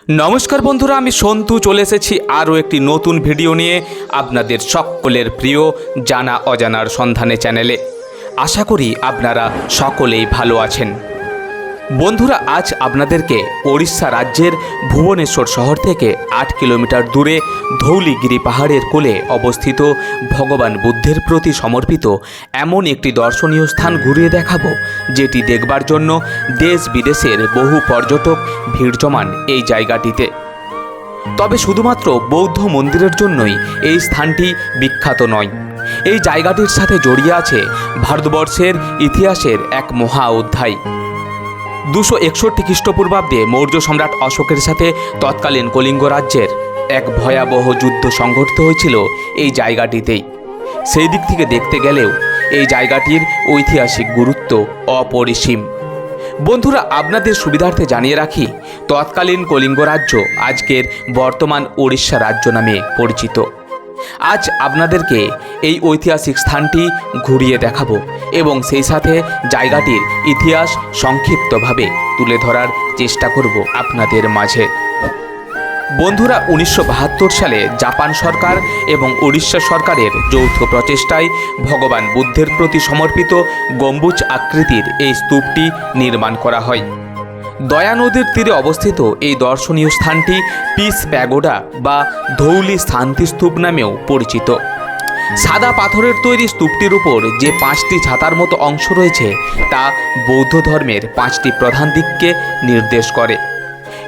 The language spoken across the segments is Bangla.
নমস্কার বন্ধুরা, আমি সন্তু চলে এসেছি আরও একটি নতুন ভিডিও নিয়ে আপনাদের সকলের প্রিয় জানা অজানার সন্ধানে চ্যানেলে। আশা করি আপনারা সকলেই ভালো আছেন। বন্ধুরা, আজ আপনাদেরকে ওড়িশা রাজ্যের ভুবনেশ্বর শহর থেকে 8 কিলোমিটার দূরে ধৌলিগিরি পাহাড়ের কোলে অবস্থিত ভগবান বুদ্ধের প্রতি সমর্পিত এমন একটি দর্শনীয় স্থান ঘুরিয়ে দেখাবো, যেটি দেখবার জন্য দেশ বিদেশের বহু পর্যটক ভিড় জমান এই জায়গাটিতে। তবে শুধুমাত্র বৌদ্ধ মন্দিরের জন্যই এই স্থানটি বিখ্যাত নয়। এই জায়গাটির সাথে জড়িয়ে আছে ভারতবর্ষের ইতিহাসের এক মহা অধ্যায়। 261 খ্রিস্টপূর্বাব্দে মৌর্য সম্রাট অশোকের সাথে তৎকালীন কলিঙ্গ রাজ্যের এক ভয়াবহ যুদ্ধ সংঘটিত হয়েছিল এই জায়গাটিতেই। সেই দিক থেকে দেখতে গেলেও এই জায়গাটির ঐতিহাসিক গুরুত্ব অপরিসীম। বন্ধুরা, আপনাদের সুবিধার্থে জানিয়ে রাখি, তৎকালীন কলিঙ্গ রাজ্য আজকের বর্তমান ওড়িশা রাজ্য নামে পরিচিত। আজ আপনাদেরকে এই ঐতিহাসিক স্থানটি ঘুরিয়ে দেখাবো এবং সেই সাথে জায়গাটির ইতিহাস সংক্ষিপ্তভাবে তুলে ধরার চেষ্টা করব আপনাদের মাঝে। বন্ধুরা, 1972 সালে জাপান সরকার এবং ওড়িশা সরকারের যৌথ প্রচেষ্টায় ভগবান বুদ্ধের প্রতি সমর্পিত গম্বুজ আকৃতির এই স্তূপটি নির্মাণ করা হয়। দয়া নদীর তীরে অবস্থিত এই দর্শনীয় স্থানটি পিস প্যাগোডা বা ধৌলি শান্তিস্তূপ নামেও পরিচিত। সাদা পাথরের তৈরি স্তূপটির উপর যে 5টি ছাতার মতো অংশ রয়েছে তা বৌদ্ধ ধর্মের 5টি প্রধান দিককে নির্দেশ করে।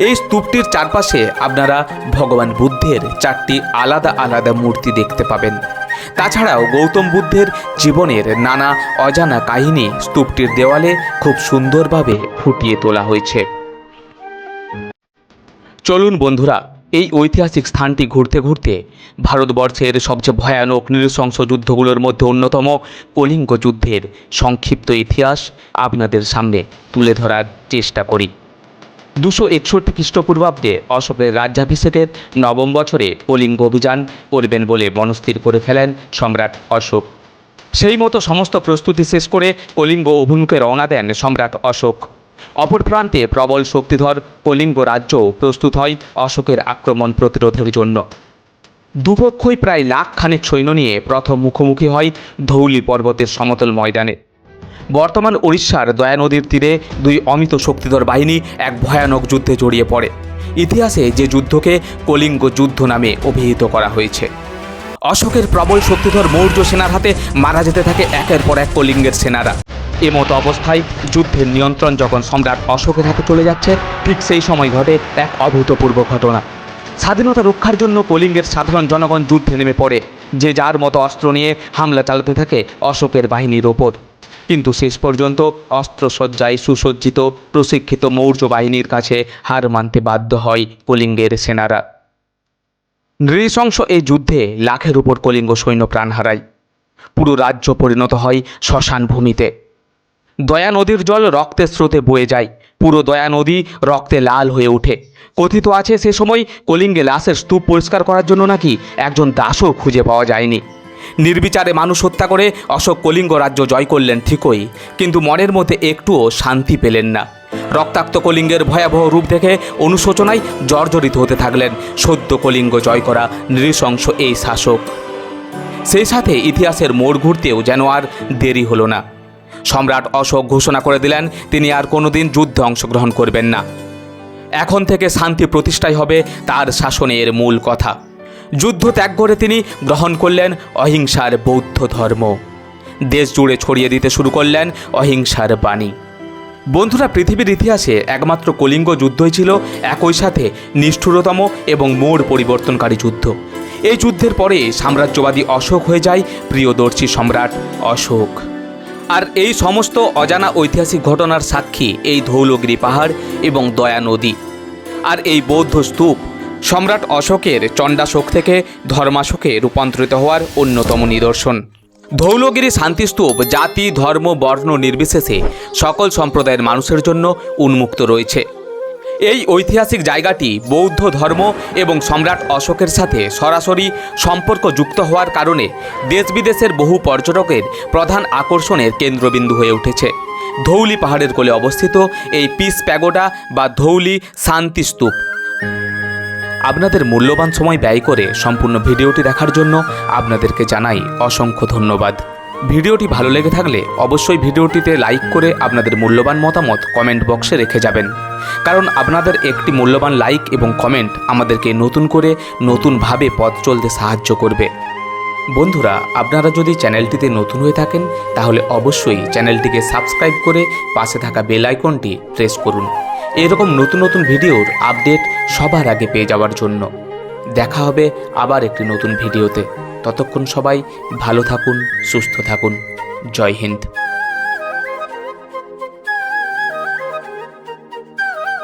এই স্তূপটির চারপাশে আপনারা ভগবান বুদ্ধের 4টি আলাদা আলাদা মূর্তি দেখতে পাবেন। তাছাড়াও গৌতম বুদ্ধের জীবনের নানা অজানা কাহিনী স্তূপটির দেওয়ালে খুব সুন্দরভাবে ফুটিয়ে তোলা হয়েছে। চলুন বন্ধুরা, এই ঐতিহাসিক স্থানটি ঘুরতে ঘুরতে ভারতবর্ষের সবচেয়ে ভয়ানক নৃশংস যুদ্ধগুলোর মধ্যে অন্যতম কলিঙ্গ যুদ্ধের সংক্ষিপ্ত ইতিহাস আপনাদের সামনে তুলে ধরার চেষ্টা করি। 261 খ্রিস্টপূর্বাব্দে অশোকের রাজ্যাভিষেকের 9ম বছরে কলিঙ্গ অভিযান করবেন বলে মনস্থির করে ফেলেন সম্রাট অশোক। সেই মতো সমস্ত প্রস্তুতি শেষ করে কলিঙ্গ অভিমুখে রওনা দেন সম্রাট অশোক। অপর প্রান্তে প্রবল শক্তিধর কলিঙ্গ রাজ্যও প্রস্তুত হয় অশোকের আক্রমণ প্রতিরোধের জন্য। দুপক্ষই প্রায় লাখখানেক সৈন্য নিয়ে প্রথম মুখোমুখি হয় ধৌলি পর্বতের সমতল ময়দানে। বর্তমান ওড়িশার দয়া নদীর তীরে দুই অমিত শক্তিধর বাহিনী এক ভয়ানক যুদ্ধে জড়িয়ে পড়ে। ইতিহাসে যে যুদ্ধকে কলিঙ্গ যুদ্ধ নামে অভিহিত করা হয়েছে। অশোকের প্রবল শক্তিধর মৌর্য সেনার হাতে মারা যেতে থাকে একের পর এক কলিঙ্গের সেনারা। এমতো অবস্থায় যুদ্ধের নিয়ন্ত্রণ যখন সম্রাট অশোকের হাতে চলে যাচ্ছে, ঠিক সেই সময় ঘটে এক অভূতপূর্ব ঘটনা। স্বাধীনতা রক্ষার জন্য কলিঙ্গের সাধারণ জনগণ যুদ্ধে নেমে পড়ে। যে যার মতো অস্ত্র নিয়ে হামলা চালাতে থাকে অশোকের বাহিনীর ওপর। কিন্তু শেষ পর্যন্ত অস্ত্রসজ্জায় সুসজ্জিত প্রশিক্ষিত মৌর্য বাহিনীর কাছে হার মানতে বাধ্য হয় কলিঙ্গের সেনারা। নৃশংস এই যুদ্ধে লাখের উপর কলিঙ্গ সৈন্য প্রাণ হারায়। পুরো রাজ্য পরিণত হয় শ্মশান ভূমিতে। দয়া নদীর জল রক্তের স্রোতে বয়ে যায়। পুরো দয়া নদী রক্তে লাল হয়ে ওঠে। কথিত আছে সে সময় কলিঙ্গে লাশের স্তূপ পরিষ্কার করার জন্য নাকি একজন দাসও খুঁজে পাওয়া যায়নি। নির্বিচারে মানুষ হত্যা করে অশোক কলিঙ্গ রাজ্য জয় করলেন ঠিকই, কিন্তু মনের মধ্যে একটুও শান্তি পেলেন না। রক্তাক্ত কলিঙ্গের ভয়াবহ রূপ দেখে অনুশোচনায় জর্জরিত হতে থাকলেন সদ্য কলিঙ্গ জয় করা নৃশংস এই শাসক। সেই সাথে ইতিহাসের মোড় ঘুরতেও যেন আর দেরি হলো না। সম্রাট অশোক ঘোষণা করে দিলেন তিনি আর কোনোদিন যুদ্ধে অংশগ্রহণ করবেন না। এখন থেকে শান্তি প্রতিষ্ঠাই হবে তার শাসনের মূল কথা। যুদ্ধ ত্যাগ করে তিনি গ্রহণ করলেন অহিংসার বৌদ্ধ ধর্ম। দেশ জুড়ে ছড়িয়ে দিতে শুরু করলেন অহিংসার বাণী। বন্ধুরা, পৃথিবীর ইতিহাসে একমাত্র কলিঙ্গ যুদ্ধই ছিল একই সাথে নিষ্ঠুরতম এবং মোড় পরিবর্তনকারী যুদ্ধ। এই যুদ্ধের পরে সাম্রাজ্যবাদী অশোক হয়ে যায় প্রিয়দর্শী সম্রাট অশোক। আর এই সমস্ত অজানা ঐতিহাসিক ঘটনার সাক্ষী এই ধৌলগিরি পাহাড় এবং দয়া নদী। আর এই বৌদ্ধ স্তূপ সম্রাট অশোকের চণ্ডাশোক থেকে ধর্মাশোকে রূপান্তরিত হওয়ার অন্যতম নিদর্শন। ধৌলগিরি শান্তিস্তূপ জাতি, ধর্ম, বর্ণ নির্বিশেষে সকল সম্প্রদায়ের মানুষের জন্য উন্মুক্ত রয়েছে। এই ঐতিহাসিক জায়গাটি বৌদ্ধ ধর্ম এবং সম্রাট অশোকের সাথে সরাসরি সম্পর্ক যুক্ত হওয়ার কারণে দেশ বিদেশের বহু পর্যটকের প্রধান আকর্ষণের কেন্দ্রবিন্দু হয়ে উঠেছে। ধৌলি পাহাড়ের কোলে অবস্থিত এই পিস প্যাগোডা বা ধৌলি শান্তিস্তূপ আপনাদের মূল্যবান সময় ব্যয় করে সম্পূর্ণ ভিডিওটি দেখার জন্য আপনাদেরকে জানাই অসংখ্য ধন্যবাদ। ভিডিওটি ভালো লেগে থাকলে অবশ্যই ভিডিওটিতে লাইক করে আপনাদের মূল্যবান মতামত কমেন্ট বক্সে রেখে যাবেন, কারণ আপনাদের একটি মূল্যবান লাইক এবং কমেন্ট আমাদেরকে নতুনভাবে পথ চলতে সাহায্য করবে। বন্ধুরা, আপনারা যদি চ্যানেলটিতে নতুন হয়ে থাকেন তাহলে অবশ্যই চ্যানেলটিকে সাবস্ক্রাইব করে পাশে থাকা বেল আইকনটি প্রেস করুন, এরকম নতুন ভিডিওর আপডেট সবার আগে পেয়ে যাওয়ার জন্য। দেখা হবে আবার একটি নতুন ভিডিওতে। ততক্ষণ সবাই ভালো থাকুন, সুস্থ থাকুন। জয় হিন্দ।